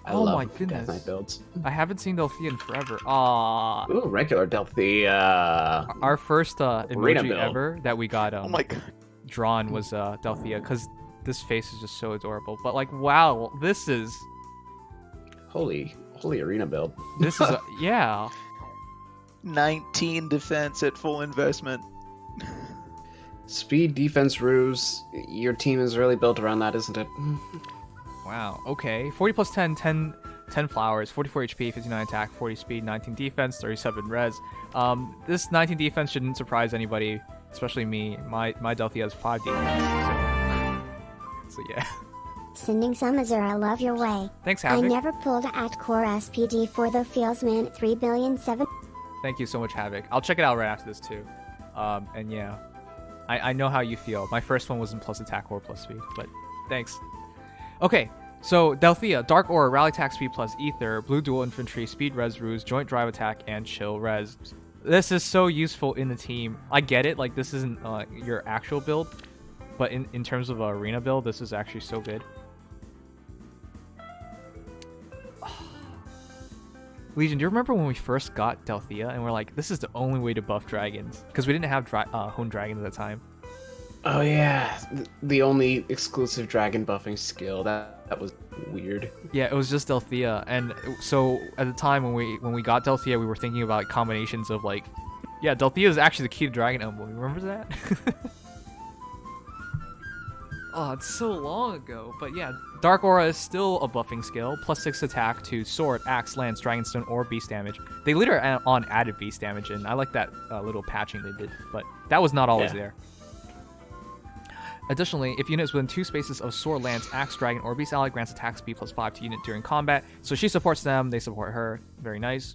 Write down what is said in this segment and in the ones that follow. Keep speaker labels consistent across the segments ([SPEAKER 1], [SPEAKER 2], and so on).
[SPEAKER 1] I
[SPEAKER 2] Oh my
[SPEAKER 1] love Death
[SPEAKER 2] goodness.
[SPEAKER 1] Knight builds.
[SPEAKER 2] I haven't seen Delthea in forever. Ah,
[SPEAKER 1] Ooh, regular Delthea.
[SPEAKER 2] our first
[SPEAKER 1] Arena
[SPEAKER 2] emoji
[SPEAKER 1] build.
[SPEAKER 2] ever that we got
[SPEAKER 3] Oh my god.
[SPEAKER 2] drawn was Delthea, because this face is just so adorable. But like, wow, this is
[SPEAKER 1] Holy arena build.
[SPEAKER 2] yeah.
[SPEAKER 3] 19 defense at full investment.
[SPEAKER 1] Speed, defense, ruse. Your team is really built around that, isn't it?
[SPEAKER 2] Wow. Okay. 40 plus 10, 10 flowers, 44 HP, 59 attack, 40 speed, 19 defense, 37 res. This 19 defense shouldn't surprise anybody, especially me. My Delthea has 5 defense. So yeah.
[SPEAKER 4] Sending some Azur, I love your way.
[SPEAKER 2] Thanks,
[SPEAKER 4] I
[SPEAKER 2] Havoc.
[SPEAKER 4] never pulled at core SPD for the feels man 3,000,000,007.
[SPEAKER 2] Thank you so much, Havoc. I'll check it out right after this too. And yeah, I know how you feel. My first one wasn't plus attack or plus speed, but thanks. Okay, so Delthea, Dark Aura, Rally Attack Speed plus Aether, Blue Dual Infantry, Speed Res Ruse, Joint Drive Attack, and Chill Res. This is so useful in the team. I get it, like this isn't your actual build, but in terms of arena build, this is actually so good. Legion, do you remember when we first got Delthea and we're like, this is the only way to buff dragons? Because we didn't have Hone Dragon at the time.
[SPEAKER 1] Oh yeah, the only exclusive dragon buffing skill. That was weird.
[SPEAKER 2] Yeah, it was just Delthea, and so at the time when we got Delthea, we were thinking about combinations of like, yeah, Delthea is actually the key to Dragon Emblem. Remember that? Oh, it's so long ago, but yeah, Dark Aura is still a buffing skill, plus 6 attack to Sword, Axe, Lance, Dragonstone, or Beast damage. They later on added Beast damage, and I like that little patching they did, but that was not always there. Additionally, if unit is within 2 spaces of Sword, Lance, Axe, Dragon, or Beast ally, grants attack speed plus 5 to unit during combat. So she supports them, they support her. Very nice.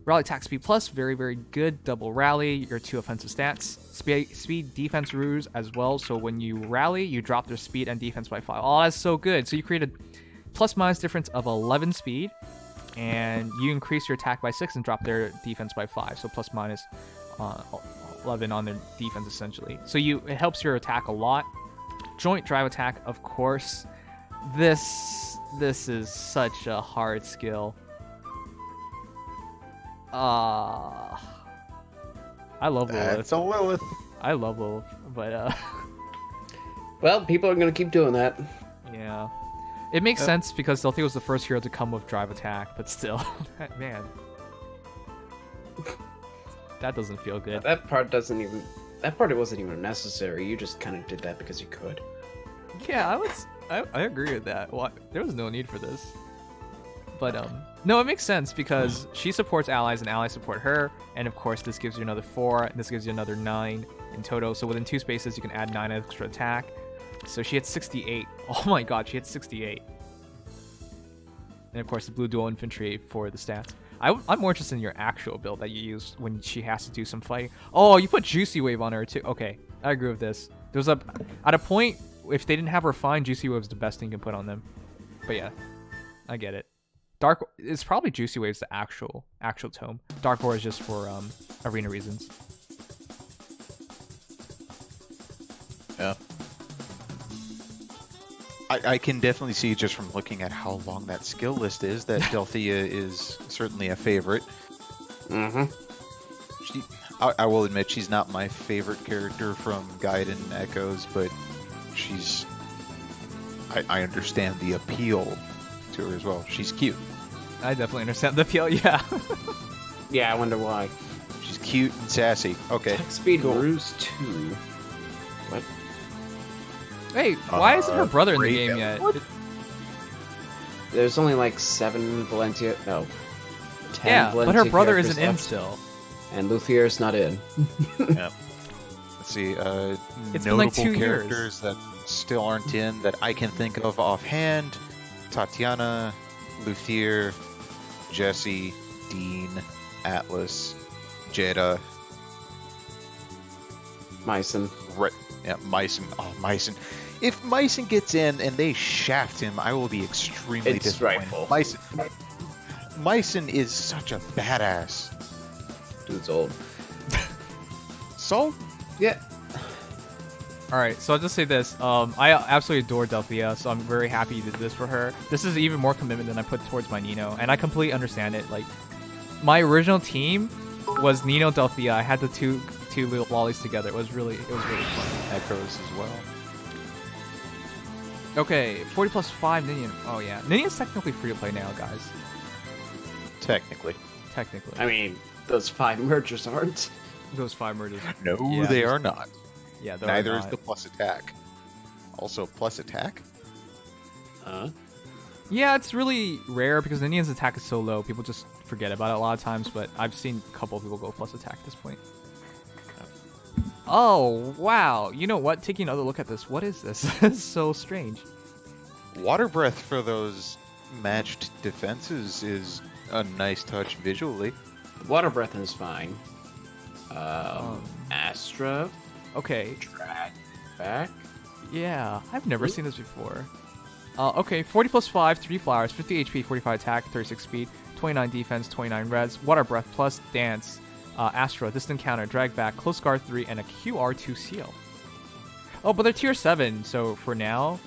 [SPEAKER 2] Rally attack speed plus, very, very good. Double rally, your 2 offensive stats. Speed, defense, ruse as well. So when you rally, you drop their speed and defense by 5. Oh, that's so good. So you create a plus-minus difference of 11 speed, and you increase your attack by 6 and drop their defense by 5. So plus-minus 11 on their defense, essentially. So it helps your attack a lot. Joint drive attack, of course. This is such a hard skill. I love Lilith.
[SPEAKER 3] That's a Lilith.
[SPEAKER 2] I love Lilith, but
[SPEAKER 1] Well, people are gonna keep doing that.
[SPEAKER 2] yeah. It makes sense because Delthea was the first hero to come with drive attack, but still, man. That doesn't feel good.
[SPEAKER 1] That part it wasn't even necessary. You just kind of did that because you could.
[SPEAKER 2] Yeah, I agree with that. There was no need for this. But no, it makes sense because she supports allies and allies support her, and of course this gives you another 4, and this gives you another 9 in total. So within 2 spaces you can add 9 extra attack. So she had 68. Oh my god, she had 68. And of course the blue dual infantry for the stats. I'm more interested in your actual build that you use when she has to do some fighting. Oh, you put Juicy Wave on her too. Okay, I agree with this. There was at a point, if they didn't have Refined, Juicy Wave's the best thing you can put on them. But yeah, I get it. It's probably Juicy Wave's the actual tome. Dark Aura is just for arena reasons.
[SPEAKER 3] Yeah. I can definitely see just from looking at how long that skill list is that Delthea is certainly a favorite.
[SPEAKER 1] Mm-hmm.
[SPEAKER 3] I will admit she's not my favorite character from Gaiden Echoes, but I understand the appeal to her as well. She's cute.
[SPEAKER 2] I definitely understand the appeal, yeah.
[SPEAKER 1] Yeah, I wonder why.
[SPEAKER 3] She's cute and sassy. Okay.
[SPEAKER 1] Attack speed
[SPEAKER 3] cool.
[SPEAKER 1] ruse 2. What?
[SPEAKER 2] Hey, why isn't her brother in the game yet?
[SPEAKER 1] There's only like 7 Valentia. No. 10
[SPEAKER 2] Yeah,
[SPEAKER 1] Valentia
[SPEAKER 2] but her brother
[SPEAKER 1] characters
[SPEAKER 2] isn't in
[SPEAKER 1] left,
[SPEAKER 2] still.
[SPEAKER 1] And Luthier's not in.
[SPEAKER 3] Yeah. Let's see.
[SPEAKER 2] It's been
[SPEAKER 3] Notable
[SPEAKER 2] like 2 years.
[SPEAKER 3] characters that still aren't in that I can think of offhand: Tatiana, Luthier, Jesse, Dean, Atlas, Jada,
[SPEAKER 1] Myson.
[SPEAKER 3] Yeah, Myson. Oh, Myson. If Myson gets in and they shaft him, I will be extremely
[SPEAKER 1] It's
[SPEAKER 3] disappointed.
[SPEAKER 1] rightful.
[SPEAKER 3] Myson is such a badass.
[SPEAKER 1] Dude's old.
[SPEAKER 3] So,
[SPEAKER 1] Yeah.
[SPEAKER 2] Alright, so I'll just say this. I absolutely adore Delthea, so I'm very happy you did this for her. This is even more commitment than I put towards my Nino, and I completely understand it. Like, my original team was Nino Delthea. I had the two little lollies together. It was really fun.
[SPEAKER 3] Echoes as well.
[SPEAKER 2] Okay, 40 plus 5 Ninian. Oh yeah, Ninian's technically free to play now, guys.
[SPEAKER 3] Technically.
[SPEAKER 2] Technically.
[SPEAKER 1] I mean, those 5 mergers aren't.
[SPEAKER 2] Those 5 murders.
[SPEAKER 3] No,
[SPEAKER 2] Yeah.
[SPEAKER 3] they are not.
[SPEAKER 2] Yeah, they're
[SPEAKER 3] Neither is
[SPEAKER 2] not.
[SPEAKER 3] the plus attack. Also, plus attack?
[SPEAKER 2] Yeah, it's really rare because Ninian's attack is so low. People just forget about it a lot of times, but I've seen a couple of people go plus attack at this point. Oh, wow. You know what? Taking another look at this, what is this? This is so strange.
[SPEAKER 3] Water breath for those matched defenses is a nice touch visually.
[SPEAKER 1] Water breath is fine. Astra,
[SPEAKER 2] Okay,
[SPEAKER 1] drag back.
[SPEAKER 2] yeah, I've never seen this before. Okay, 40 plus 5, 3 flowers, 50 HP, 45 attack, 36 speed, 29 defense, 29 res, water breath plus dance, Astra, distant counter, drag back, close guard 3, and a QR2 seal. Oh, but they're tier 7, so for now,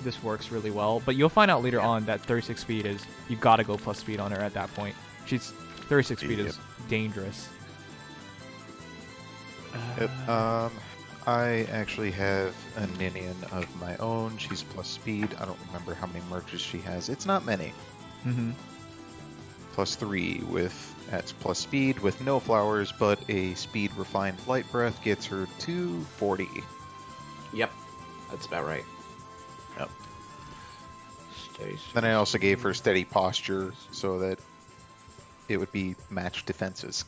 [SPEAKER 2] this works really well. But you'll find out later on that 36 speed is, you gotta go plus speed on her at that point. 36 speed is dangerous.
[SPEAKER 3] Yep. I actually have a Ninian of my own. She's plus speed. I don't remember how many merges she has. It's not many.
[SPEAKER 2] Mm-hmm.
[SPEAKER 3] Plus 3 that's plus speed with no flowers, but a speed refined light breath gets her to 40.
[SPEAKER 1] Yep, that's about right.
[SPEAKER 3] Yep.
[SPEAKER 1] Steady.
[SPEAKER 3] Then I also gave her steady posture so that it would be matched defenses.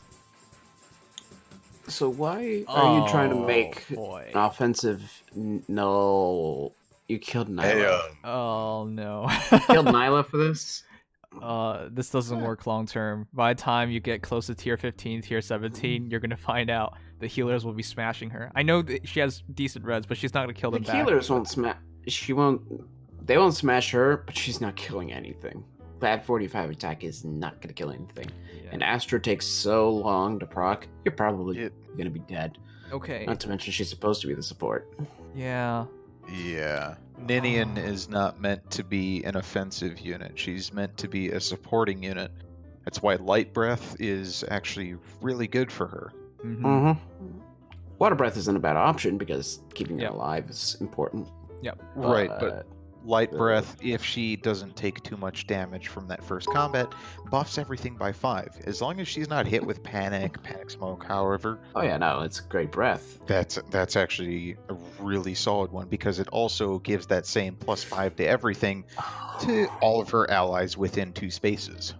[SPEAKER 1] So why are you trying to make
[SPEAKER 2] boy.
[SPEAKER 1] an offensive? No, you killed Nyla.
[SPEAKER 2] Oh no.
[SPEAKER 1] Killed Nyla for this?
[SPEAKER 2] This doesn't work long term. By the time you get close to tier 15, tier 17, you're gonna find out the healers will be smashing her. I know that she has decent res, but she's not gonna kill them
[SPEAKER 1] The
[SPEAKER 2] back.
[SPEAKER 1] healers won't smash. They won't smash her, but she's not killing anything. That 45 attack is not gonna kill anything.
[SPEAKER 2] Yeah.
[SPEAKER 1] And Astra takes so long to proc, you're probably gonna be dead.
[SPEAKER 2] Okay.
[SPEAKER 1] Not to mention she's supposed to be the support.
[SPEAKER 2] Yeah.
[SPEAKER 3] Yeah. Ninian is not meant to be an offensive unit. She's meant to be a supporting unit. That's why Light Breath is actually really good for her.
[SPEAKER 2] Mm-hmm.
[SPEAKER 1] Water breath isn't a bad option because keeping
[SPEAKER 2] Yep.
[SPEAKER 1] her alive is important.
[SPEAKER 2] Yep.
[SPEAKER 3] Right, but Light Breath, if she doesn't take too much damage from that first combat, buffs everything by 5. As long as she's not hit with panic smoke, however,
[SPEAKER 1] Oh yeah, no, it's great breath.
[SPEAKER 3] that's actually a really solid one because it also gives that same plus 5 to everything to all of her allies within 2 spaces.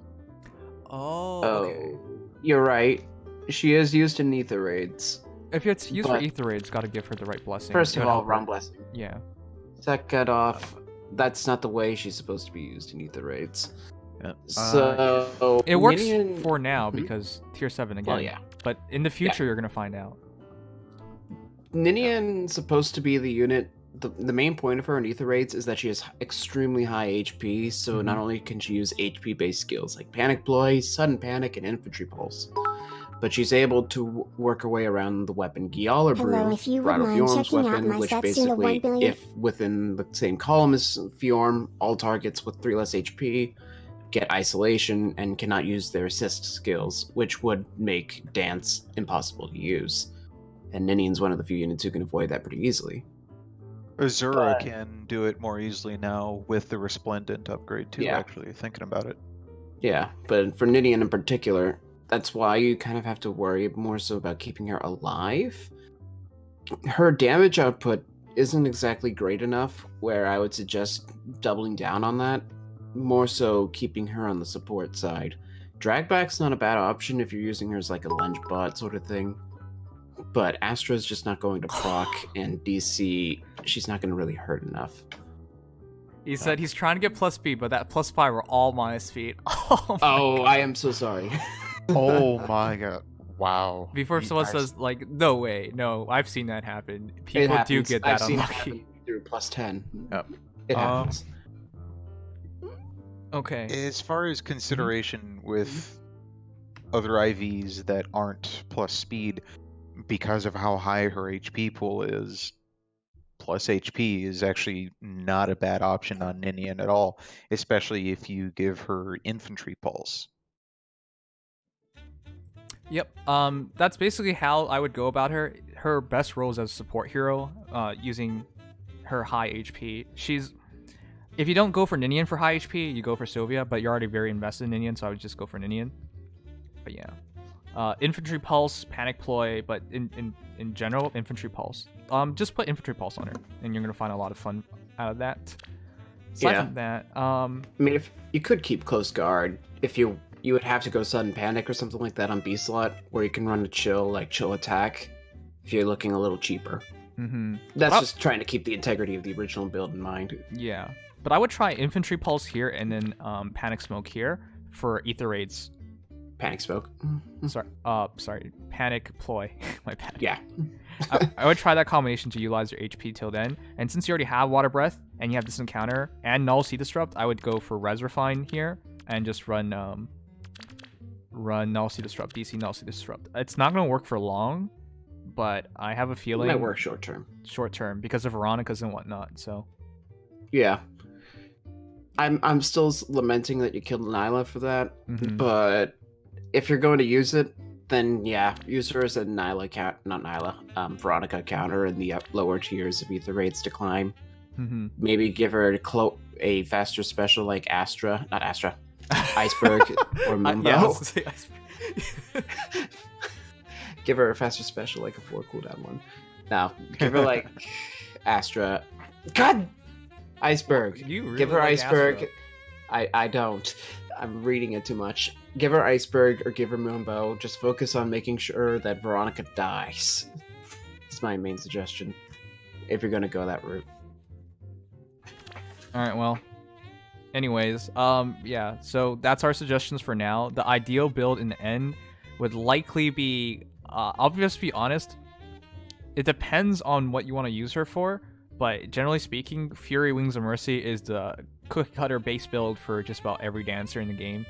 [SPEAKER 2] Oh.
[SPEAKER 1] Oh,
[SPEAKER 2] Okay.
[SPEAKER 1] you're right. She is used in Aether raids.
[SPEAKER 2] If it's used for
[SPEAKER 1] But-
[SPEAKER 2] Aether raids, gotta give her the right blessing.
[SPEAKER 1] First of
[SPEAKER 2] Gotta
[SPEAKER 1] all,
[SPEAKER 2] help her.
[SPEAKER 1] wrong blessing.
[SPEAKER 2] Yeah.
[SPEAKER 1] Second off, that's not the way she's supposed to be used in Aether raids.
[SPEAKER 3] Yeah.
[SPEAKER 1] So
[SPEAKER 2] It works
[SPEAKER 1] Ninian-
[SPEAKER 2] for now
[SPEAKER 1] Mhm.
[SPEAKER 2] because tier 7 again.
[SPEAKER 1] Well, yeah.
[SPEAKER 2] But in the future, you're gonna find out.
[SPEAKER 1] Ninian's supposed to be the unit. The main point of her in Aether raids is that she has extremely high HP, so not only can she use HP-based skills like Panic Ploy, Sudden Panic, and Infantry Pulse, but she's able to work her way around the weapon Gialar
[SPEAKER 4] Hello,
[SPEAKER 1] Brew,
[SPEAKER 4] if you would
[SPEAKER 1] Bridal
[SPEAKER 4] mind
[SPEAKER 1] Fjord's
[SPEAKER 4] checking out
[SPEAKER 1] weapon,
[SPEAKER 4] my
[SPEAKER 1] which
[SPEAKER 4] Setsuna
[SPEAKER 1] basically,
[SPEAKER 4] 1 billion
[SPEAKER 1] if within the same column as Fjorm, all targets with 3 less HP get isolation and cannot use their assist skills, which would make Dance impossible to use. And Ninian's one of the few units who can avoid that pretty easily.
[SPEAKER 3] Azura can do it more easily now with the Resplendent upgrade too,
[SPEAKER 1] Yeah.
[SPEAKER 3] actually, thinking about it.
[SPEAKER 1] Yeah, but for Ninian in particular, that's why you kind of have to worry more so about keeping her alive. Her damage output isn't exactly great enough, where I would suggest doubling down on that. More so keeping her on the support side. Dragback's not a bad option if you're using her as like a lunge bot sort of thing. But Astra's just not going to proc, and DC, she's not going to really hurt enough.
[SPEAKER 2] He said he's trying to get plus speed, but that plus 5 were all minus speed. Oh,
[SPEAKER 1] Oh, I am so sorry.
[SPEAKER 3] Oh my god. Wow.
[SPEAKER 2] Before
[SPEAKER 3] You
[SPEAKER 2] someone
[SPEAKER 3] guys-
[SPEAKER 2] says, like, no way, no, I've seen that happen.
[SPEAKER 1] It
[SPEAKER 2] People do
[SPEAKER 1] happens.
[SPEAKER 2] get
[SPEAKER 1] I've
[SPEAKER 2] that
[SPEAKER 1] seen it
[SPEAKER 2] unlucky.
[SPEAKER 1] happen through plus 10.
[SPEAKER 3] Yep.
[SPEAKER 1] It happens.
[SPEAKER 2] Okay.
[SPEAKER 3] As far as consideration with other IVs that aren't plus speed, because of how high her HP pool is, plus HP is actually not a bad option on Ninian at all, especially if you give her infantry pulse.
[SPEAKER 2] Yep. That's basically how I would go about her. Her best role is as a support hero, using her high HP. If you don't go for Ninian for high HP, you go for Sylvia, but you're already very invested in Ninian, so I would just go for Ninian. But yeah. Infantry pulse, panic ploy, but in general, infantry pulse. Just put infantry pulse on her, and you're gonna find a lot of fun out of that. Aside from that,
[SPEAKER 1] I mean, if you could keep close guard, if you would have to go sudden panic or something like that on B slot, where you can run a chill attack, if you're looking a little cheaper. That's just trying to keep the integrity of the original build in mind.
[SPEAKER 2] Yeah, but I would try infantry pulse here and then panic smoke here for Aether raids.
[SPEAKER 1] Panic smoke.
[SPEAKER 2] Sorry, panic ploy. My bad.
[SPEAKER 1] Yeah.
[SPEAKER 2] I would try that combination to utilize your HP till then. And since you already have Water Breath and you have this encounter and Null Sea Disrupt, I would go for Res Refine here and just run Null Sea Disrupt, DC Null Sea Disrupt. It's not gonna work for long, but I have a feeling
[SPEAKER 1] It might work short term.
[SPEAKER 2] Short term because of Veronica's and whatnot. So.
[SPEAKER 1] Yeah. I'm still lamenting that you killed Nyla for that, but if you're going to use it, then yeah, use her as a Veronica counter in the lower tiers of Aether raids to climb. Maybe give her a faster special like Iceberg or Mumbo.
[SPEAKER 2] Yeah, I was gonna say Iceberg.
[SPEAKER 1] Give her a faster special like a 4 cooldown one. Now, give her like Astra. God! Iceberg.
[SPEAKER 2] You really
[SPEAKER 1] give her
[SPEAKER 2] like
[SPEAKER 1] Iceberg.
[SPEAKER 2] Astra.
[SPEAKER 1] I don't. I'm reading it too much. Give her Iceberg or give her Moonbow. Just focus on making sure that Veronica dies. It's my main suggestion. If you're gonna go that route.
[SPEAKER 2] Alright, well. Anyways, yeah, so that's our suggestions for now. The ideal build in the end would likely be, I'll just be honest, it depends on what you want to use her for, but generally speaking, Fury Wings of Mercy is the cookie-cutter base build for just about every dancer in the game.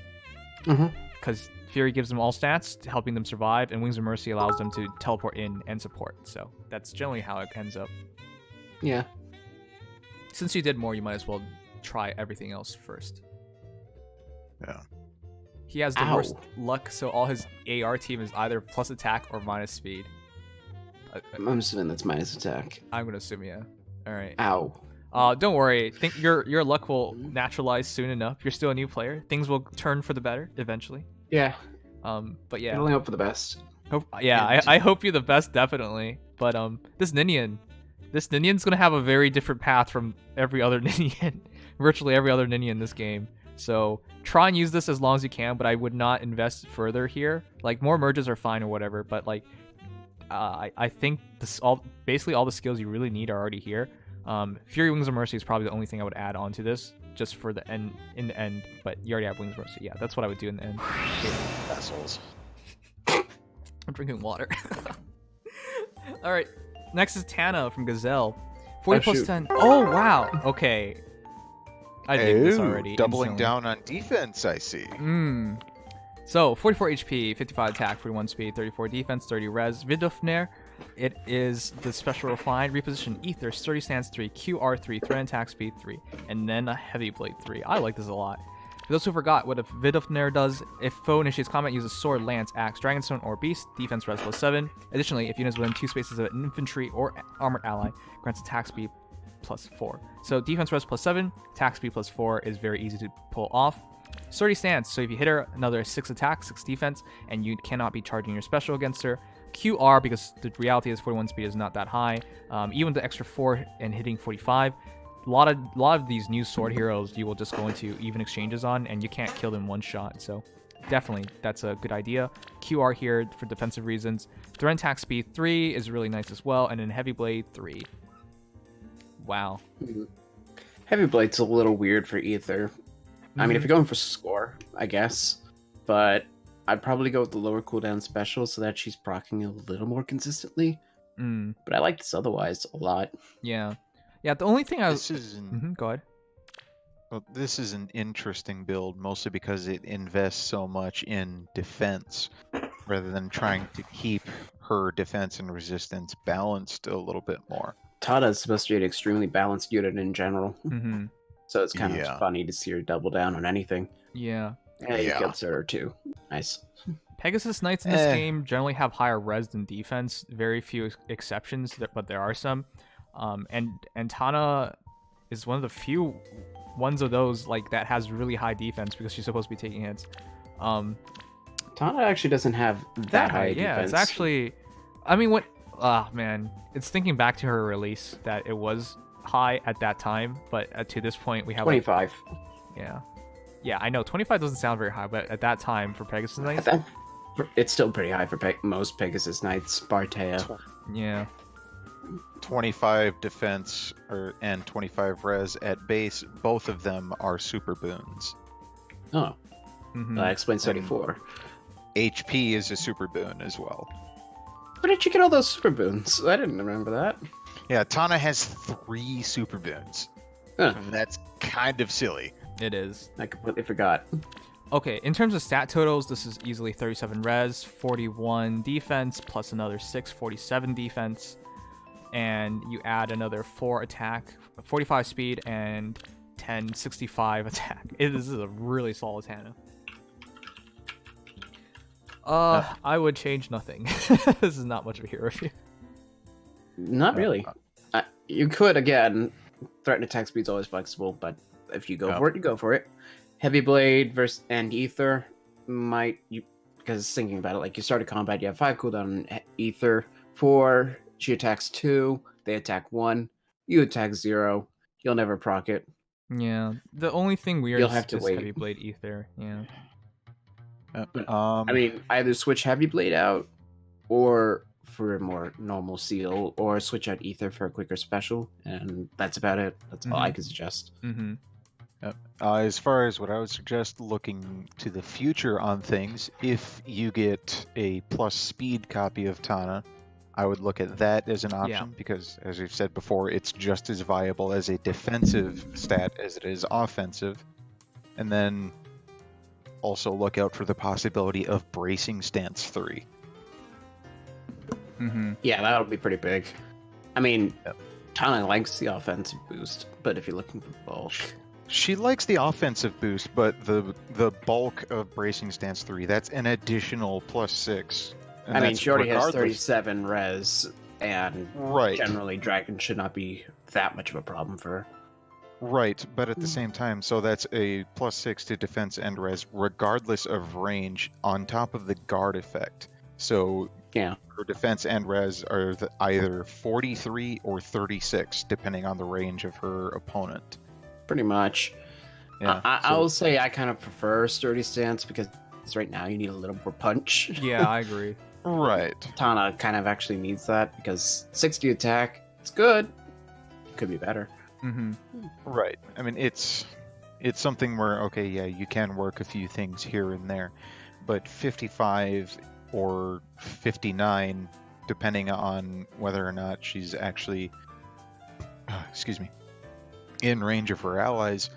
[SPEAKER 2] Because Fury gives them all stats, helping them survive, and Wings of Mercy allows them to teleport in and support. So that's generally how it ends up.
[SPEAKER 1] Yeah.
[SPEAKER 2] Since you did more, you might as well try everything else first.
[SPEAKER 3] Yeah.
[SPEAKER 2] He has the worst luck, so all his AR team is either plus attack or minus speed.
[SPEAKER 1] I'm assuming that's minus attack.
[SPEAKER 2] I'm gonna assume, yeah. All right.
[SPEAKER 1] Ow.
[SPEAKER 2] Don't worry. Think your luck will naturalize soon enough. You're still a new player. Things will turn for the better eventually.
[SPEAKER 1] Yeah.
[SPEAKER 2] But yeah.
[SPEAKER 1] I only hope for the best.
[SPEAKER 2] I hope you the best, definitely. But this Ninian's gonna have a very different path from every other Ninian, virtually every other Ninian in this game. So try and use this as long as you can, but I would not invest further here. Like, more merges are fine or whatever, but like, I think basically all the skills you really need are already here. Fury Wings of Mercy is probably the only thing I would add on to this, just for the end. In the end, but you already have Wings of Mercy. Yeah, that's what I would do in the end.
[SPEAKER 3] Assholes.
[SPEAKER 2] I'm drinking water. All right, next is Tana from Gazelle. 40 plus 10. Oh wow. Okay. I did this already.
[SPEAKER 3] Doubling
[SPEAKER 2] instantly.
[SPEAKER 3] down on defense, I see.
[SPEAKER 2] So 44 HP, 55 attack, 41 speed, 34 defense, 30 res. Vidofner. It is the special refined reposition Aether, sturdy stance 3, QR 3, threat and attack speed 3, and then a heavy blade 3. I like this a lot. For those who forgot what a Vidofner does, if foe initiates combat, uses sword, lance, axe, dragonstone, or beast, defense res plus 7. Additionally, if units within 2 spaces of an infantry or armored ally, grants attack speed plus 4. So defense res plus 7, attack speed plus 4 is very easy to pull off. Sturdy stance, so if you hit her, another 6 attack, 6 defense, and you cannot be charging your special against her. QR, because the reality is 41 speed is not that high. Even the extra 4 and hitting 45. A lot of these new sword heroes you will just go into even exchanges on, and you can't kill them one shot. So definitely, that's a good idea. QR here for defensive reasons. Threat and attack speed 3 is really nice as well, and then heavy blade 3. Wow.
[SPEAKER 1] Heavy blade's a little weird for Aether. I mean, if you're going for score, I guess, but I'd probably go with the lower cooldown special so that she's proccing a little more consistently. But I like this otherwise a lot.
[SPEAKER 2] Yeah. Yeah, the only thing go ahead.
[SPEAKER 3] Well, this is an interesting build, mostly because it invests so much in defense, rather than trying to keep her defense and resistance balanced a little bit more.
[SPEAKER 1] Tana is supposed to be an extremely balanced unit in general,
[SPEAKER 2] Mm-hmm.
[SPEAKER 1] so it's kind
[SPEAKER 3] Yeah.
[SPEAKER 1] of funny to see her double down on anything.
[SPEAKER 2] Yeah.
[SPEAKER 1] Yeah, you
[SPEAKER 3] Yeah.
[SPEAKER 1] killed Surtur too. Nice.
[SPEAKER 2] Pegasus Knights in this game generally have higher res than defense. Very few exceptions, but there are some. And Tana is one of the few ones of those like that has really high defense because she's supposed to be taking hits.
[SPEAKER 1] Tana actually doesn't have that high
[SPEAKER 2] Yeah,
[SPEAKER 1] defense.
[SPEAKER 2] it's actually. I mean, what? Ah, man, it's thinking back to her release that it was high at that time, but to this point we have
[SPEAKER 1] 25.
[SPEAKER 2] Yeah, I know 25 doesn't sound very high, but at that time for Pegasus Knights,
[SPEAKER 1] It's still pretty high for most Pegasus Knights. Spartea.
[SPEAKER 2] yeah.
[SPEAKER 3] 25 defense and 25 res at base. Both of them are super boons.
[SPEAKER 1] Oh,
[SPEAKER 2] Mhm.
[SPEAKER 1] that explains 34.
[SPEAKER 3] HP is a super boon as well.
[SPEAKER 1] Where did you get all those super boons? I didn't remember that.
[SPEAKER 3] Yeah, Tana has 3 super boons.
[SPEAKER 1] Huh.
[SPEAKER 3] That's kind of silly.
[SPEAKER 2] It is.
[SPEAKER 1] I completely forgot.
[SPEAKER 2] Okay, in terms of stat totals, this is easily 37 res, 41 defense, plus another 6, 47 defense, and you add another 4 attack, 45 speed, and 10, 65 attack. This is a really solid Tana. I would change nothing. This is not much of a hero review.
[SPEAKER 1] Not really. You could, again, threaten attack speed's always flexible, but if you go for it, you go for it. Heavy Blade versus and Aether because thinking about it, like you start a combat, you have 5 cooldown on Aether, 4, she attacks 2, they attack 1, you attack 0, you'll never proc it.
[SPEAKER 2] Yeah, the only thing weird
[SPEAKER 1] You'll
[SPEAKER 2] is
[SPEAKER 1] have to
[SPEAKER 2] this
[SPEAKER 1] wait.
[SPEAKER 2] Heavy Blade Aether. Yeah.
[SPEAKER 1] I mean, either switch Heavy Blade out, or for a more normal seal, or switch out Aether for a quicker special, and that's about it. That's all I can suggest.
[SPEAKER 2] Mm-hmm.
[SPEAKER 3] As far as what I would suggest, looking to the future on things, if you get a plus speed copy of Tana, I would look at that as an option because, as we've said before, it's just as viable as a defensive stat as it is offensive. And then also look out for the possibility of bracing stance 3.
[SPEAKER 2] Mm-hmm.
[SPEAKER 1] Yeah, that'll be pretty big. I mean, Tana likes the offensive boost, but if you're looking for bulk,
[SPEAKER 3] She likes the offensive boost, but the bulk of bracing stance 3, that's an additional plus 6. And
[SPEAKER 1] I mean,
[SPEAKER 3] that's
[SPEAKER 1] she already has
[SPEAKER 3] regardless-
[SPEAKER 1] 37 res, and
[SPEAKER 3] Right.
[SPEAKER 1] generally Dragon should not be that much of a problem for her.
[SPEAKER 3] Right, but at the same time, so that's a plus 6 to defense and res, regardless of range, on top of the guard effect. So
[SPEAKER 1] Yeah.
[SPEAKER 3] her defense and res are either 43 or 36, depending on the range of her opponent.
[SPEAKER 1] Pretty much.
[SPEAKER 3] Yeah,
[SPEAKER 1] I'll say I kind of prefer Sturdy Stance because right now you need a little more punch.
[SPEAKER 2] Yeah, I agree.
[SPEAKER 3] Right.
[SPEAKER 1] Tana kind of actually needs that because 60 attack, it's good. Could be better.
[SPEAKER 2] Mm-hmm.
[SPEAKER 3] Right. I mean, it's something where, okay, yeah, you can work a few things here and there, but 55 or 59, depending on whether or not she's actually, in range of her allies,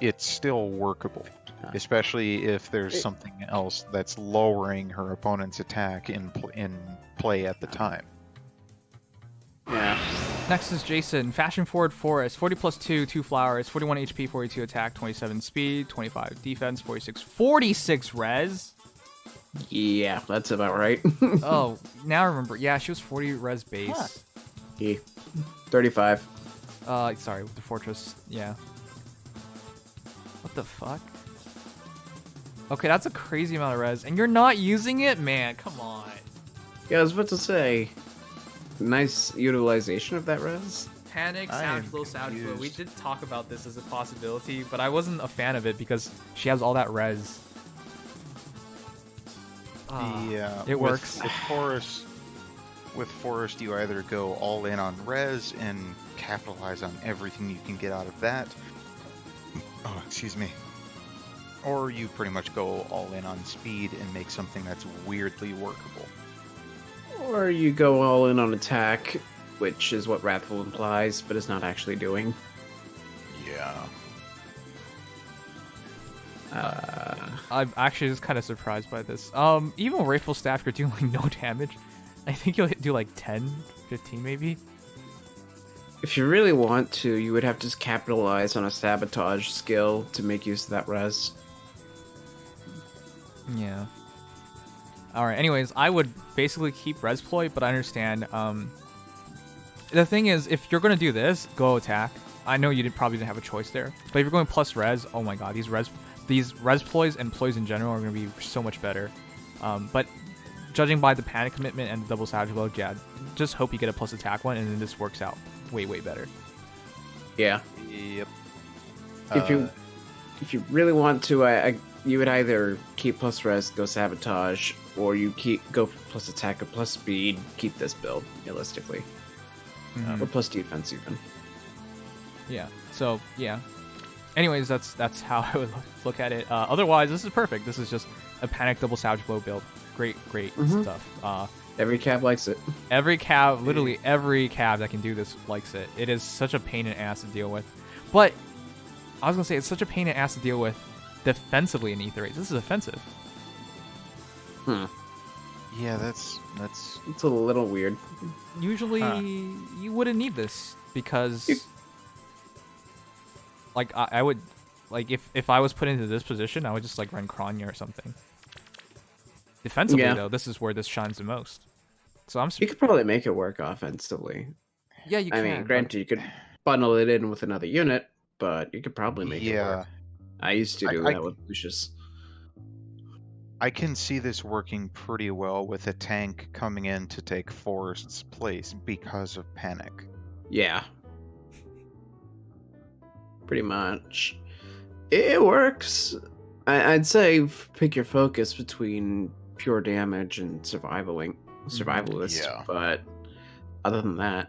[SPEAKER 3] it's still workable, especially if there's something else that's lowering her opponent's attack in play at the time.
[SPEAKER 1] Yeah.
[SPEAKER 2] Next is Jason. Fashion Forward Forest. 40 plus 2, 2 flowers, 41 HP, 42 attack, 27 speed, 25 defense, 46 res.
[SPEAKER 1] Yeah, that's about right.
[SPEAKER 2] Oh, now I remember. Yeah, she was 40 res base.
[SPEAKER 3] Huh.
[SPEAKER 1] Yeah. 35.
[SPEAKER 2] Sorry, with the fortress. Yeah. What the fuck? Okay, that's a crazy amount of res, and you're not using it? Man, come on.
[SPEAKER 1] Yeah, I was about to say, nice utilization of that res.
[SPEAKER 2] Panic,
[SPEAKER 3] I
[SPEAKER 2] Savage
[SPEAKER 3] am
[SPEAKER 2] Blow, Savage Blow. We
[SPEAKER 3] confused.
[SPEAKER 2] did talk about this as a possibility, but I wasn't a fan of it because she has all that res.
[SPEAKER 3] Yeah,
[SPEAKER 2] it works.
[SPEAKER 3] With Forest, you either go all in on res and capitalize on everything you can get out of that. Oh, excuse me. Or you pretty much go all in on speed and make something that's weirdly workable.
[SPEAKER 1] Or you go all in on attack, which is what Wrathful implies, but is not actually doing.
[SPEAKER 3] Yeah.
[SPEAKER 2] I'm actually just kind of surprised by this. Even with Rifle Staff, you're doing like no damage. I think you'll do like 10, 15 maybe.
[SPEAKER 1] If you really want to, you would have to just capitalize on a sabotage skill to make use of that res.
[SPEAKER 2] Yeah. Alright, anyways, I would basically keep res ploy, but I understand. The thing is, if you're going to do this, go attack. I know you probably didn't have a choice there. But if you're going plus res, oh my god, these res ploys and ploys in general are going to be so much better. But judging by the panic commitment and the double savage blow, yeah, just hope you get a plus attack one, and then this works out way better.
[SPEAKER 1] Yeah.
[SPEAKER 3] Yep.
[SPEAKER 1] If you really want to, you would either keep plus res, go sabotage, or you go for plus attack or plus speed, keep this build realistically, or plus defense even.
[SPEAKER 2] Yeah. So yeah. Anyways, that's how I would look at it. Otherwise, this is perfect. This is just a panic double savage blow build. Great stuff.
[SPEAKER 1] Every cab likes it.
[SPEAKER 2] Every cab, literally every cab that can do this likes it. It is such a pain in the ass to deal with. But I was gonna say it's such a pain in the ass to deal with defensively in Aether Raids. This is offensive.
[SPEAKER 3] Yeah, that's
[SPEAKER 1] It's a little weird.
[SPEAKER 2] Usually you wouldn't need this because like I would like if I was put into this position, I would just like run Kronya or something. Defensively though, this is where this shines the most. So
[SPEAKER 1] You could probably make it work offensively.
[SPEAKER 2] yeah, you can.
[SPEAKER 1] I mean, granted, you could bundle it in with another unit, but you could probably make it work. I used to do that with Lucius.
[SPEAKER 3] I can see this working pretty well with a tank coming in to take Forrest's place because of panic.
[SPEAKER 1] Yeah. Pretty much. It works. I'd say pick your focus between pure damage and survivalist, but other than that,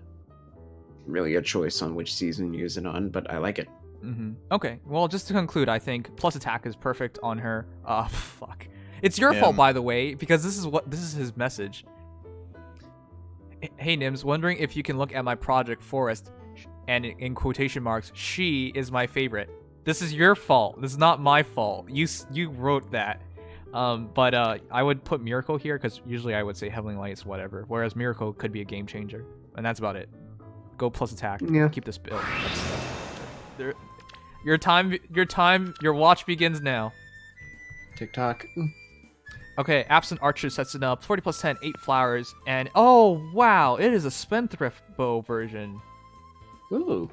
[SPEAKER 1] really a choice on which season you use it on, but I like it.
[SPEAKER 2] Okay, well, just to conclude, I think plus attack is perfect on her. Fuck. It's your fault, by the way, because this is his message. Hey Nims, wondering if you can look at my project Forrest, and in quotation marks, she is my favorite. This is your fault. This is not my fault. You wrote that. But I would put Miracle here because usually I would say Heavenly Lights, whatever. Whereas Miracle could be a game changer, and that's about it. Go plus attack.
[SPEAKER 1] Yeah.
[SPEAKER 2] Keep this build. Your watch begins now.
[SPEAKER 1] TikTok.
[SPEAKER 2] Okay, Absent Archer sets it up. 40 plus 10, 8 flowers, and oh wow, it is a Spendthrift bow version.
[SPEAKER 1] Ooh.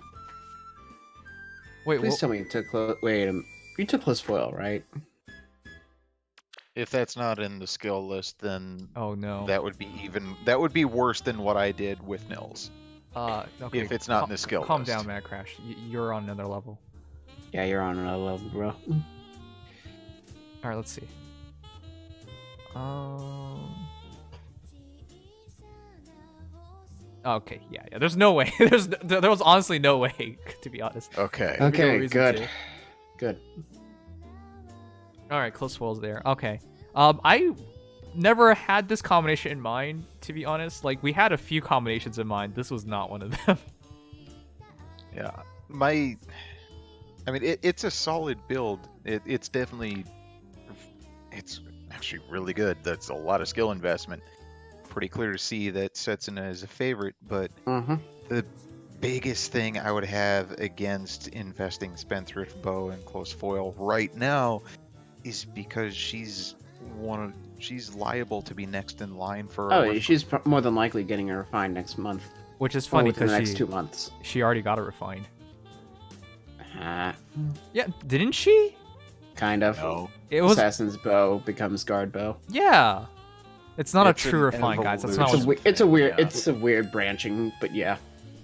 [SPEAKER 2] Wait,
[SPEAKER 1] Please tell me you took you took plus foil, right?
[SPEAKER 3] If that's not in the skill list, then
[SPEAKER 2] oh no,
[SPEAKER 3] that would be worse than what I did with Nils.
[SPEAKER 2] Okay.
[SPEAKER 3] If it's not in the skill
[SPEAKER 2] calm
[SPEAKER 3] list.
[SPEAKER 2] down, Mad Crash. You're on another level.
[SPEAKER 1] Yeah, you're on another level, bro.
[SPEAKER 2] All right, let's see. Okay, yeah. There's no way. There was honestly no way, to be honest.
[SPEAKER 3] Okay.
[SPEAKER 1] Okay, good. Good.
[SPEAKER 2] All right, close foils there. Okay. I never had this combination in mind, to be honest. Like, we had a few combinations in mind. This was not one of them.
[SPEAKER 3] Yeah. I mean, it's a solid build. It's definitely... It's actually really good. That's a lot of skill investment. Pretty clear to see that Setsuna is a favorite, but the biggest thing I would have against investing Spendthrift Bow and Close Foil right now is because she's liable to be next in line for...
[SPEAKER 1] Oh, she's more than likely getting a refined next month.
[SPEAKER 2] Which is funny
[SPEAKER 1] because
[SPEAKER 2] because
[SPEAKER 1] next 2 months.
[SPEAKER 2] She already got it refined.
[SPEAKER 1] Yeah,
[SPEAKER 2] didn't she?
[SPEAKER 1] Kind of.
[SPEAKER 3] No.
[SPEAKER 2] It was
[SPEAKER 1] Assassin's Bow becomes Guard Bow.
[SPEAKER 2] Yeah. It's not
[SPEAKER 3] It's
[SPEAKER 2] a true
[SPEAKER 3] an
[SPEAKER 2] refine, guys. That's not
[SPEAKER 3] evolution.
[SPEAKER 2] what
[SPEAKER 1] It's a weird branching, but yeah.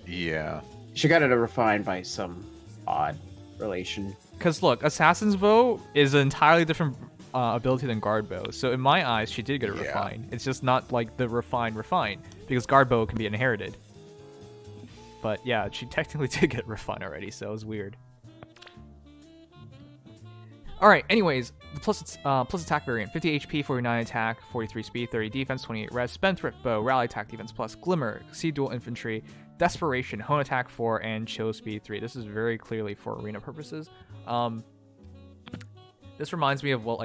[SPEAKER 3] Yeah.
[SPEAKER 1] She got it refined by some odd relation.
[SPEAKER 2] Because look, Assassin's Bow is an entirely different ability than Guard Bow. So in my eyes, she did get it refined. It's just not like the refine, because Guard Bow can be inherited. But yeah, she technically did get refined already, so it was weird. Alright, anyways, the plus attack variant. 50 HP, 49 attack, 43 speed, 30 defense, 28 res, Spendthrift Bow, Rally Attack Defense Plus, Glimmer, Sea Dual Infantry, Desperation, Hone Attack 4, and Chill Speed 3. This is very clearly for arena purposes. This reminds me of what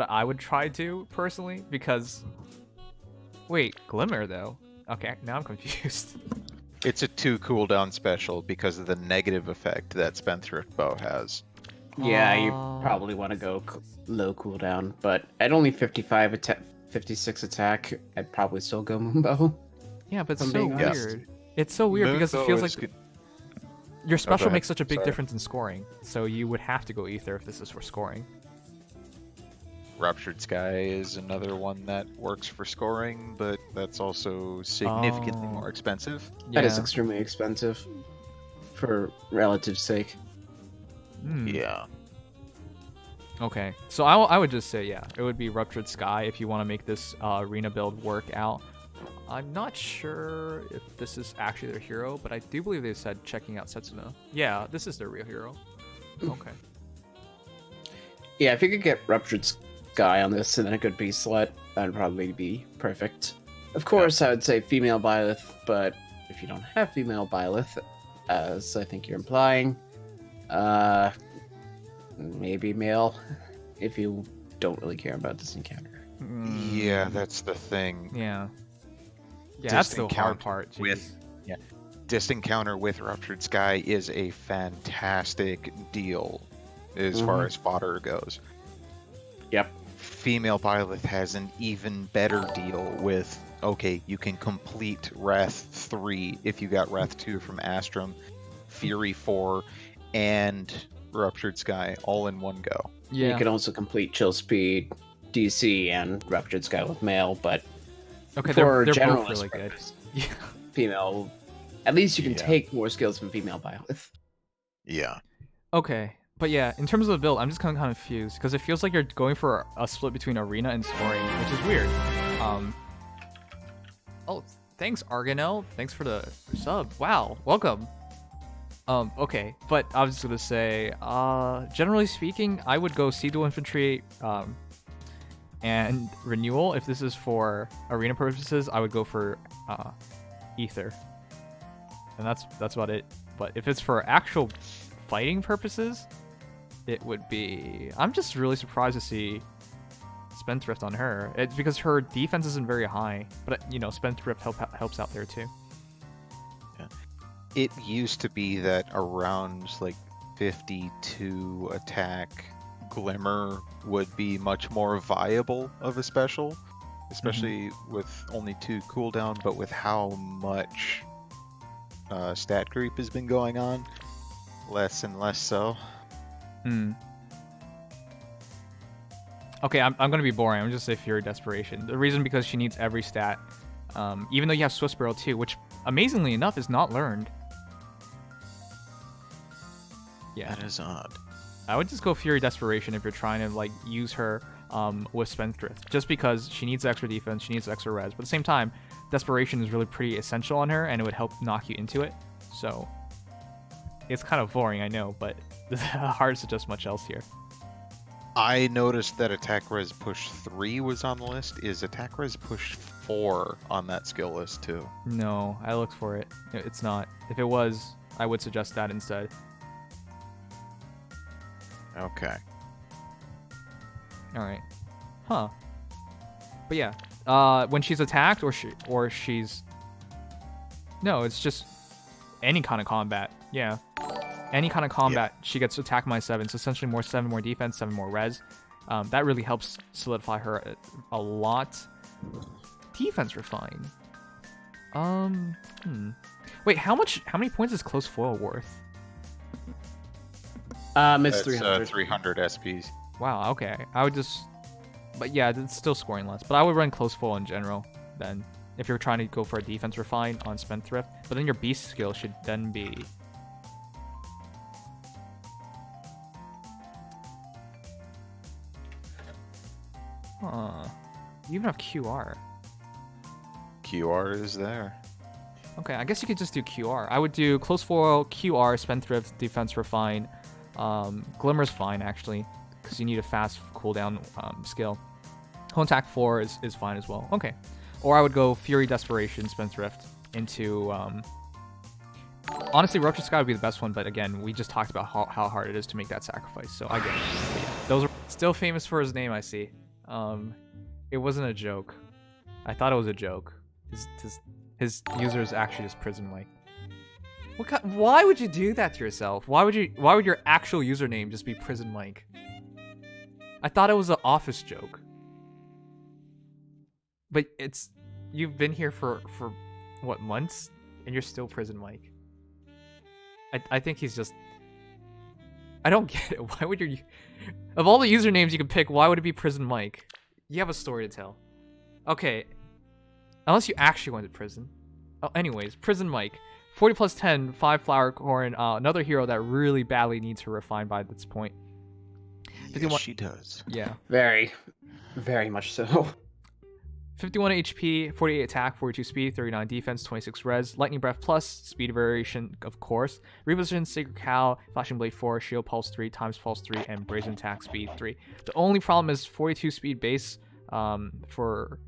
[SPEAKER 2] I would try to, personally, because... Wait, Glimmer, though? Okay, now I'm confused.
[SPEAKER 3] It's a 2 cooldown special because of the negative effect that Spendthrift Bow has.
[SPEAKER 1] Yeah, you probably want to go low cooldown, but at only 56 attack, I'd probably still go Moonbow.
[SPEAKER 2] Yeah, but it's
[SPEAKER 1] I'm
[SPEAKER 2] so
[SPEAKER 1] being honest.
[SPEAKER 2] weird. It's so weird because it
[SPEAKER 3] Moonbow
[SPEAKER 2] feels
[SPEAKER 3] is
[SPEAKER 2] like
[SPEAKER 3] good.
[SPEAKER 2] your special
[SPEAKER 3] ahead.
[SPEAKER 2] makes such a big
[SPEAKER 3] Sorry.
[SPEAKER 2] difference in scoring. So you would have to go Aether if this is for scoring.
[SPEAKER 3] Ruptured Sky is another one that works for scoring, but that's also significantly
[SPEAKER 2] Oh.
[SPEAKER 3] more expensive.
[SPEAKER 1] That is extremely expensive for relative sake.
[SPEAKER 2] Hmm.
[SPEAKER 3] Yeah.
[SPEAKER 2] Okay, so I would just say, yeah, it would be Ruptured Sky if you want to make this arena build work out. I'm not sure if this is actually their hero, but I do believe they said checking out Setsuna. Yeah, this is their real hero. Okay.
[SPEAKER 1] Yeah, if you could get Ruptured Sky on this and then a good beast slut, that'd probably be perfect. Of course, I would say female Byleth, but if you don't have female Byleth, as I think you're implying, maybe male, if you don't really care about this encounter.
[SPEAKER 3] Yeah, that's the thing.
[SPEAKER 2] Yeah. Yeah, that's the
[SPEAKER 3] Distant
[SPEAKER 2] hard
[SPEAKER 3] count
[SPEAKER 2] part. Jeez.
[SPEAKER 3] with- This encounter with Ruptured Sky is a fantastic deal as far as fodder goes.
[SPEAKER 1] Yep.
[SPEAKER 3] Female Byleth has an even better deal with, okay, you can complete Wrath 3 if you got Wrath 2 from Astrum, Fury 4, and Ruptured Sky all in one go.
[SPEAKER 2] Yeah.
[SPEAKER 1] You can also complete Chill Speed, DC, and Ruptured Sky with male, but
[SPEAKER 2] Okay,
[SPEAKER 1] for
[SPEAKER 2] they're
[SPEAKER 1] general
[SPEAKER 2] both really good. Yeah.
[SPEAKER 1] female, at least you can
[SPEAKER 3] Yeah.
[SPEAKER 1] take more skills from female Byleth.
[SPEAKER 3] Yeah.
[SPEAKER 2] Okay, but yeah, in terms of the build, I'm just kind of confused because it feels like you're going for a split between arena and scoring, which is weird. Oh, thanks Arganel. Thanks for the sub. Wow, welcome. Okay, but I was just gonna say, generally speaking, I would go Sea Dual Infantry, and Renewal. If this is for arena purposes, I would go for Aether, and that's about it. But if it's for actual fighting purposes, it would be. I'm just really surprised to see Spendthrift on her. It's because her defense isn't very high, but you know, Spendthrift helps out there too.
[SPEAKER 3] It used to be that around like 52 attack, Glimmer would be much more viable of a special, especially with only 2 cooldown, but with how much stat creep has been going on, less and less so.
[SPEAKER 2] Okay, I'm gonna be boring. I'm just say Fury Desperation. The reason because she needs every stat, even though you have Swift Barrel too, which amazingly enough is not learned. Yeah,
[SPEAKER 3] That is odd.
[SPEAKER 2] I would just go Fury Desperation if you're trying to like use her with Spendthrift, just because she needs extra defense, she needs extra res. But at the same time, Desperation is really pretty essential on her, and it would help knock you into it. So it's kind of boring, I know, but it's hard to suggest much else here.
[SPEAKER 3] I noticed that attack res push 3 was on the list. Is attack res push 4 on that skill list too?
[SPEAKER 2] No, I looked for it. It's not. If it was, I would suggest that instead.
[SPEAKER 3] Okay.
[SPEAKER 2] All right. Huh. But yeah, when she's attacked or she's no, it's just any kind of combat. Yeah. Any kind of combat, she gets attack -7, so essentially 7 more defense, 7 more res. That really helps solidify her a lot. Defense refine. Wait, how many points is close foil worth?
[SPEAKER 1] It's
[SPEAKER 3] That's
[SPEAKER 1] 300.
[SPEAKER 3] 300 SPs.
[SPEAKER 2] Wow, okay. I would just but yeah, it's still scoring less. But I would run close foil in general then if you're trying to go for a defense refine on Spendthrift. But then your beast skill should then be you even have QR.
[SPEAKER 3] QR is there.
[SPEAKER 2] Okay, I guess you could just do QR. I would do close foil, QR, Spendthrift, defense refine. Glimmer's fine actually, because you need a fast cooldown skill. Home attack 4 is fine as well. Okay, or I would go Fury Desperation, Spendthrift into. Honestly, Ruptured Sky would be the best one, but again, we just talked about how hard it is to make that sacrifice, so I get it. But yeah, those are still famous for his name. I see. It wasn't a joke. I thought it was a joke. His user is actually just prison like. Why would you do that to yourself? Why would your actual username just be Prison Mike? I thought it was an office joke. But you've been here for what, months? And you're still Prison Mike. I think he's just... I don't get it. Why would of all the usernames you could pick, why would it be Prison Mike? You have a story to tell. Okay. Unless you actually went to prison. Oh, anyways, Prison Mike. 40 plus 10, 5 flower Corrin. Another hero that really badly needs to refine by this point.
[SPEAKER 3] Yes, she does.
[SPEAKER 2] Yeah.
[SPEAKER 1] Very, very much so.
[SPEAKER 2] 51 HP, 48 attack, 42 speed, 39 defense, 26 res, lightning breath plus, speed variation of course, reposition, sacred cow, flashing blade 4, shield pulse 3, times pulse 3, and brazen attack speed 3. The only problem is 42 speed base for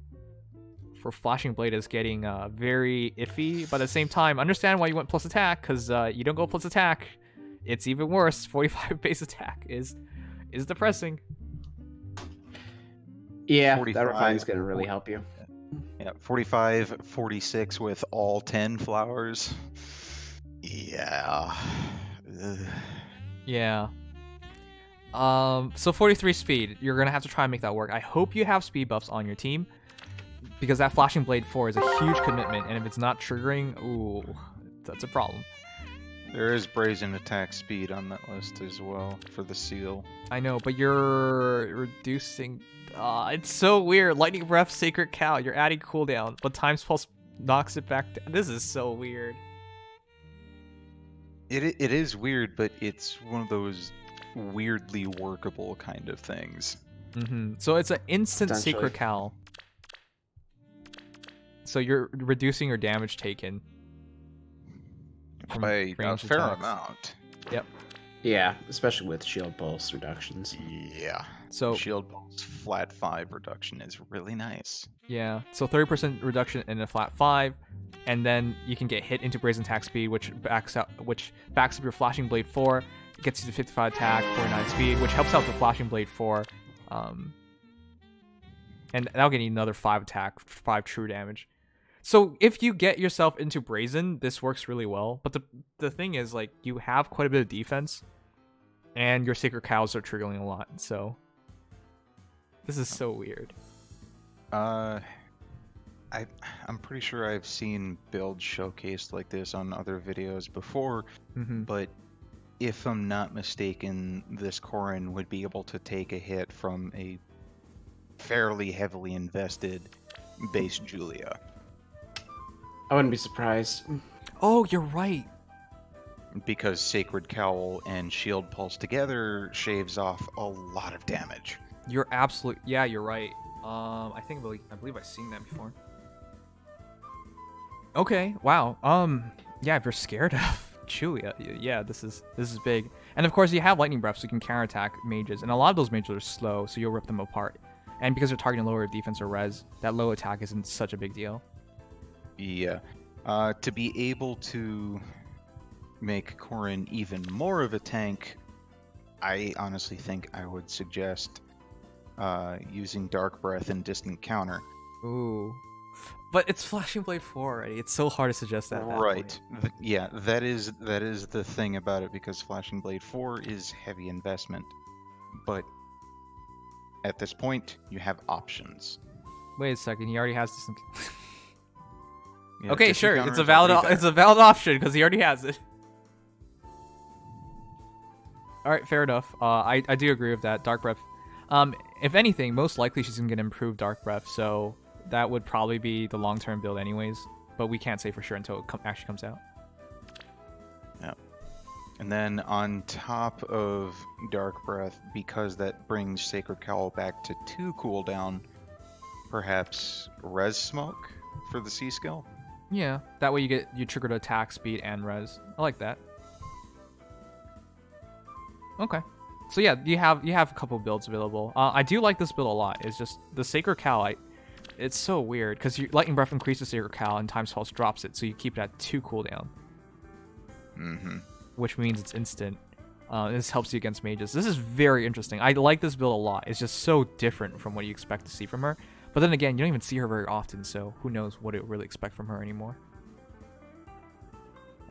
[SPEAKER 2] flashing blade is getting very iffy, but at the same time, understand why you went plus attack, because you don't go plus attack, it's even worse. 45 base attack is depressing.
[SPEAKER 1] Yeah,
[SPEAKER 3] 45,
[SPEAKER 1] that refine's gonna really help you.
[SPEAKER 3] Yeah, 45, 46 with all 10 flowers. Yeah. Ugh.
[SPEAKER 2] Yeah. So 43 speed. You're gonna have to try and make that work. I hope you have speed buffs on your team, because that Flashing Blade 4 is a huge commitment, and if it's not triggering, ooh, that's a problem.
[SPEAKER 3] There is brazen attack speed on that list as well for the seal.
[SPEAKER 2] I know, but you're reducing... it's so weird. Lightning Breath, Sacred Cow. You're adding cooldown, but Times Pulse knocks it back down. This is so weird.
[SPEAKER 3] It is weird, but it's one of those weirdly workable kind of things.
[SPEAKER 2] So it's an instant Sacred Cow. So you're reducing your damage taken.
[SPEAKER 3] By a fair amount.
[SPEAKER 2] Yep.
[SPEAKER 1] Yeah, especially with shield pulse reductions.
[SPEAKER 3] Yeah.
[SPEAKER 2] So
[SPEAKER 3] shield pulse flat 5 reduction is really nice.
[SPEAKER 2] Yeah. So 30% reduction in a flat 5, and then you can get hit into brazen attack speed, which backs up your Flashing Blade 4, gets you to 55 attack, 49 speed, which helps out the Flashing Blade 4. And that'll get you another 5 attack, 5 true damage. So if you get yourself into Brazen, this works really well. But the thing is, like, you have quite a bit of defense, and your Sacred Cows are triggering a lot. So this is so weird.
[SPEAKER 3] I'm pretty sure I've seen builds showcased like this on other videos before, but if I'm not mistaken, this Corrin would be able to take a hit from a fairly heavily invested base Julia.
[SPEAKER 1] I wouldn't be surprised.
[SPEAKER 2] Oh, you're right.
[SPEAKER 3] Because Sacred Cowl and Shield Pulse together shaves off a lot of damage.
[SPEAKER 2] You're yeah, you're right. I believe I've seen that before. Okay, wow. Yeah, if you're scared of Julia, yeah, this is big. And of course, you have Lightning Breath, so you can counterattack mages, and a lot of those mages are slow, so you'll rip them apart. And because you're targeting lower defense or res, that low attack isn't such a big deal.
[SPEAKER 3] Yeah. To be able to make Corrin even more of a tank, I honestly think I would suggest using Dark Breath and Distant Counter.
[SPEAKER 2] Ooh. But it's Flashing Blade 4 already. It's so hard to suggest that.
[SPEAKER 3] Right. Yeah, that is the thing about it, because Flashing Blade 4 is heavy investment. But at this point, you have options.
[SPEAKER 2] Wait a second, he already has Distant...
[SPEAKER 3] Yeah,
[SPEAKER 2] okay, sure.
[SPEAKER 3] Counter
[SPEAKER 2] It's a
[SPEAKER 3] is
[SPEAKER 2] valid option because he already has it. All right, fair enough. I do agree with that. Dark Breath. If anything, most likely she's gonna get improved Dark Breath, so that would probably be the long-term build anyways. But we can't say for sure until it actually comes out.
[SPEAKER 3] Yeah. And then on top of Dark Breath, because that brings Sacred Cowl back to 2 cooldown, perhaps Res Smoke for the C skill.
[SPEAKER 2] Yeah, that way you trigger to attack, speed, and res. I like that. Okay, so yeah, you have a couple builds available. I do like this build a lot. It's just the Sacred Cow. It's so weird because Lightning Breath increases Sacred Cow and Times Pulse drops it, so you keep it at 2 cooldown. Which means it's instant. This helps you against mages. This is very interesting. I like this build a lot. It's just so different from what you expect to see from her. But then again, you don't even see her very often, so who knows what to really expect from her anymore.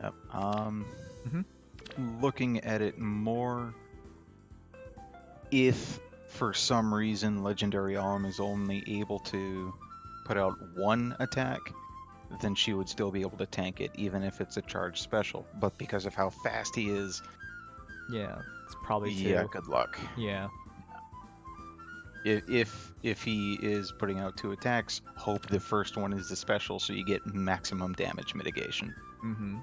[SPEAKER 3] Yep.
[SPEAKER 2] Mhm.
[SPEAKER 3] Looking at it more, if for some reason Legendary Alm is only able to put out one attack, then she would still be able to tank it, even if it's a charged special. But because of how fast he is,
[SPEAKER 2] Yeah, it's probably
[SPEAKER 3] yeah,
[SPEAKER 2] two.
[SPEAKER 3] good luck.
[SPEAKER 2] Yeah.
[SPEAKER 3] If he is putting out 2 attacks, hope the first one is the special, so you get maximum damage mitigation.
[SPEAKER 2] Mm-hmm.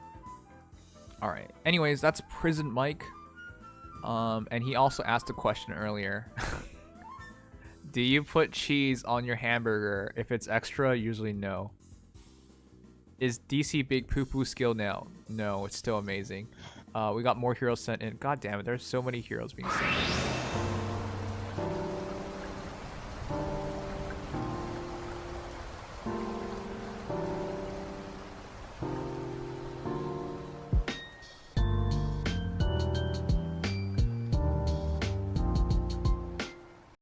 [SPEAKER 2] All right. Anyways, that's Prison Mike. And he also asked a question earlier. Do you put cheese on your hamburger? If it's extra, usually no. Is DC Big Poo Poo skill now? No, it's still amazing. We got more heroes sent in. God damn it, there's so many heroes being sent in.